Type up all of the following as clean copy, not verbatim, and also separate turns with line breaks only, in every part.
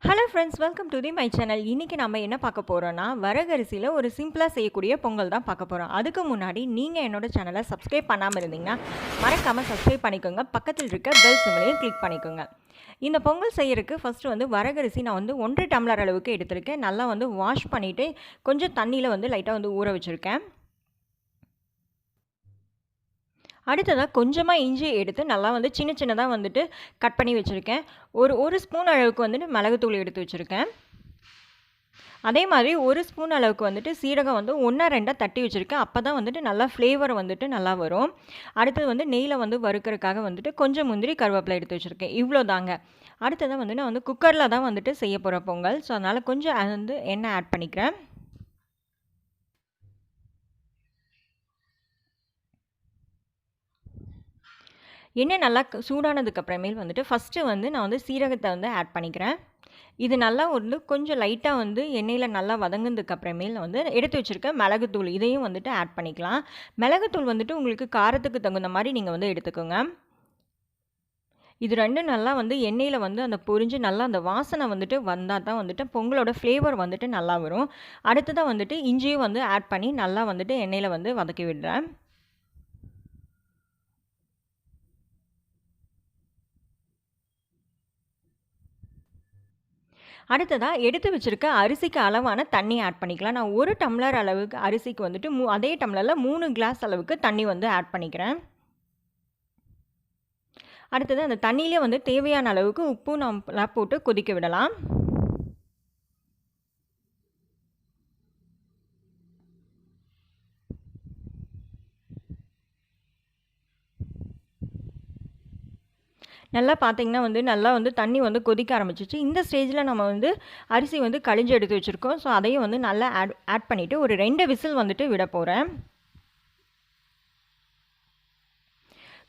Hello friends, welcome to my channel. இன்றைக்கி நம்ம என்ன பார்க்க போகிறோன்னா, வரகரிசியில் ஒரு சிம்பிளாக செய்யக்கூடிய பொங்கல் தான் பார்க்க போகிறோம். அதுக்கு முன்னாடி நீங்கள் என்னோட சேனலை சப்ஸ்கிரைப் பண்ணாமல் இருந்தீங்கன்னா மறக்காமல் சப்ஸ்கிரைப் பண்ணிக்கோங்க. பக்கத்தில் இருக்க பெல் சிம்பிளையும் கிளிக் பண்ணிக்கோங்க. இந்த பொங்கல் செய்யறதுக்கு ஃபஸ்ட்டு வரகரிசி நான் 1.5 டம்ளர் அளவுக்கு எடுத்திருக்கேன். நல்லா வாஷ் பண்ணிவிட்டு கொஞ்சம் தண்ணியில் லைட்டாக ஊற வச்சுருக்கேன். அடுத்ததாக கொஞ்சமாக இஞ்சி எடுத்து நல்லா சின்ன சின்னதாக கட் பண்ணி வச்சுருக்கேன். ஒரு ஸ்பூன் அளவுக்கு மிளகுத்தூள் எடுத்து வச்சுருக்கேன். அதே மாதிரி ஒரு ஸ்பூன் அளவுக்கு சீரகம் 1 2 தட்டி வச்சுருக்கேன். அப்போ தான் நல்லா ஃப்ளேவர் நல்லா வரும். அடுத்தது நெய்யில் வறுக்கிறதுக்காக கொஞ்சம் முந்திரி கருவேப்பிலை எடுத்து வச்சுருக்கேன். இவ்வளோ தாங்க. அடுத்ததாக நான் குக்கரில் தான் செய்ய போகிறேன் பொங்கல். ஸோ அதனால் கொஞ்சம் எண்ணெய் ஆட் பண்ணிக்கிறேன். எண்ணெய் நல்லா சூடானதுக்கப்புறமேல் ஃபஸ்ட்டு நான் சீரகத்தை ஆட் பண்ணிக்கிறேன். இது நல்லா கொஞ்சம் லைட்டாக எண்ணெயில் நல்லா வதங்கினதுக்கப்புறமேல் எடுத்து வச்சுருக்க மிளகுத்தூள் இதையும் ஆட் பண்ணிக்கலாம். மிளகுத்தூள் உங்களுக்கு காரத்துக்கு தகுந்த மாதிரி நீங்கள் எடுத்துக்கோங்க. இது ரெண்டும் நல்லா எண்ணெயில் அந்த பொரிஞ்சு நல்லா அந்த வாசனை வந்தால் தான் பொங்கலோட ஃப்ளேவர் நல்லா வரும். அடுத்ததாக இஞ்சியும் ஆட் பண்ணி நல்லா எண்ணெயில் வதக்கி விடுறேன். அடுத்ததாக எடுத்து வச்சுருக்க அரிசிக்கு அளவான தண்ணி ஆட் பண்ணிக்கலாம். நான் 1 டம்ளர் அளவுக்கு அரிசிக்கு அதே டம்ளரில் 3 கிளாஸ் அளவுக்கு தண்ணி ஆட் பண்ணிக்கிறேன். அடுத்தது அந்த தண்ணியிலே தேவையான அளவுக்கு உப்பு நம்ம போட்டு கொதிக்க விடலாம். நல்லா பார்த்தீங்கன்னா நல்லா தண்ணி கொதிக்க ஆரம்பிச்சிச்சு. இந்த ஸ்டேஜில் நம்ம அரிசி கழிஞ்சு எடுத்து வச்சுருக்கோம். ஸோ அதையும் நல்லா ஆட் பண்ணிவிட்டு ஒரு 2 விசில் விட போகிறேன்.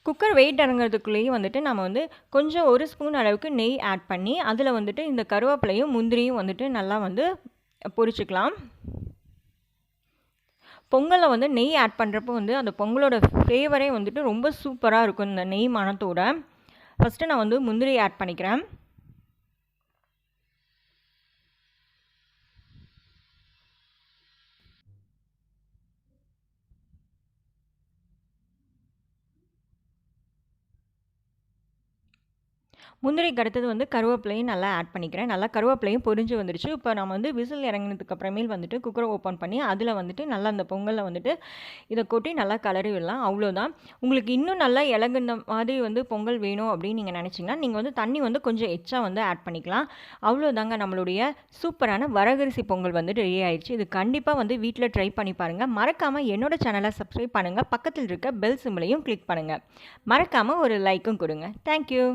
குக்கர் வெயிட் இறங்குறதுக்குள்ளேயும் நம்ம கொஞ்சம் 1 ஸ்பூன் அளவுக்கு நெய் ஆட் பண்ணி அதில் இந்த கருவேப்பிலையும் முந்திரியும் நல்லா பொரிச்சுக்கலாம். பொங்கலில் நெய் ஆட் பண்ணுறப்போ அந்த பொங்கலோட ஃப்ளேவரே ரொம்ப சூப்பராக இருக்கும் இந்த நெய் மணத்தோட. ஃபஸ்ட்டு நான் முந்திரி ஆட் பண்ணிக்கிறேன். முந்திரிக்கு அடுத்தது கருவேப்பிலையும் நல்லா ஆட் பண்ணிக்கிறேன். நல்லா கருவேப்பிலையும் பொரிஞ்சு வந்துருச்சு. இப்போ நம்ம விசில் இறங்கினதுக்கு அப்புறமேல் குக்கரை ஓப்பன் பண்ணி அதில் நல்லா அந்த பொங்கலில் இதை கொட்டி நல்லா கலரி விடலாம். அவ்வளோதான். உங்களுக்கு இன்னும் நல்லா இலகுந்த மாதிரி பொங்கல் வேணும் அப்படின்னு நீங்கள் நினச்சிங்கன்னா நீங்கள் தண்ணி கொஞ்சம் எச்சா ஆட் பண்ணிக்கலாம். அவ்வளோதாங்க, நம்மளுடைய சூப்பரான வரகரிசி பொங்கல் ரெடி ஆயிடுச்சு. இது கண்டிப்பாக வீட்டில் ட்ரை பண்ணி பாருங்கள். மறக்காமல் என்னோட சேனலை சப்ஸ்கிரைப் பண்ணுங்கள். பக்கத்தில் இருக்க பெல் சிம்பிளையும் கிளிக் பண்ணுங்கள். மறக்காமல் ஒரு லைக்கும் கொடுங்க. தேங்க்யூ.